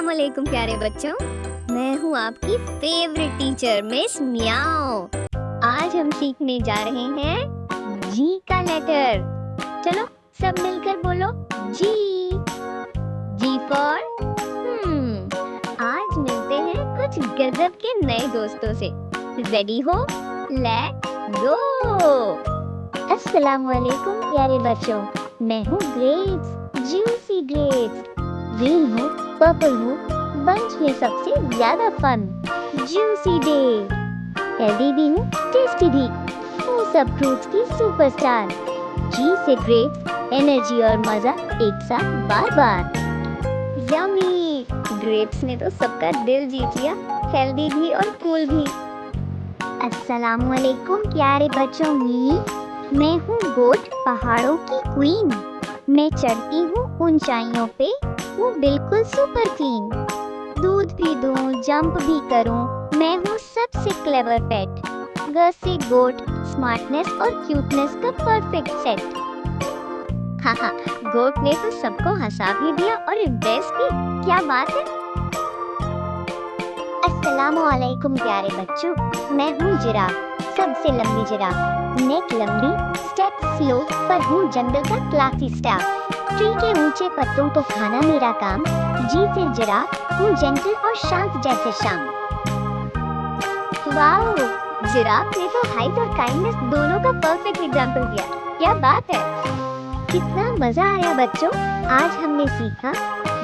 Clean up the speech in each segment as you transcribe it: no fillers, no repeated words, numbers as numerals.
अस्सलामुअलैकुम प्यारे बच्चों, मैं हूँ आपकी फेवरेट टीचर मिस मियाओ। आज हम सीखने जा रहे हैं जी का लेटर। चलो सब मिलकर बोलो जी। जी फॉर आज मिलते हैं कुछ गजब के नए दोस्तों से। रेडी हो? Let's go. अस्सलामुअलैकुम प्यारे बच्चों, मैं हूँ ग्रेप्स, जूसी ग्रेप्स। ग्रीन हूँ, पर्पल हूँ, बंच में सबसे ज्यादा फन, जूसी डे। हेल्दी भी हूँ, टेस्टी भी, हूँ सब फ्रूट्स की सुपरस्टार। जी से ग्रेप्स, एनर्जी और मजा एक साथ बार बार। यम्मी! ग्रेप्स ने तो सबका दिल जीत लिया, हेल्दी भी और कूल भी। अस्सलामुअलैकुम प्यारे बच्चों, मैं हूँ गोट, पहाड़ों की क्वीन। मैं चढ़ती हूँ ऊंचाइयों पे, हूँ बिल्कुल सुपर क्लीन। दूध भी दूँ, जंप भी करूँ, मैं हूँ सबसे क्लेवर पेट। ग से गोट, स्मार्टनेस और क्यूटनेस का परफेक्ट सेट। हाँ, गोट ने तो सबको हंसा भी दिया और इम्प्रेस भी। क्या बात है। अस्सलामुअलैकुम प्यारे बच्चों, मैं हूँ जिराफ, सबसे लंबी जिराफ। नेक लंबी, स्टेप स्लो, पर हूँ जंगल का क्लासी स्टाफ। ट्री के ऊंचे पत्तों को खाना मेरा काम। जी से जिराफ, हूँ जेंटल और शांत जैसे शाम। वाओ! जिराफ ने तो हाइट और काइंडनेस दोनों का परफेक्ट एग्जांपल दिया। क्या बात है। कितना मजा आया बच्चों। आज हमने सीखा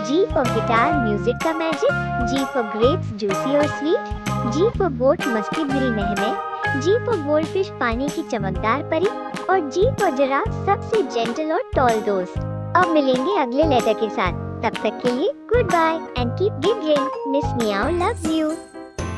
जी फॉर गिटार, म्यूजिक का magic. G for grapes, juicy और स्वीट। जी फॉर गोट, मस्ती भरी मेहनत। जी फॉर गोल्डफिश, पानी की चमकदार परी। और जी फॉर जिराफ, सबसे जेंटल और टॉल दोस्त। अब मिलेंगे अगले लेटर के साथ। तब तक के लिए goodbye and keep giggling. Miss meow loves you.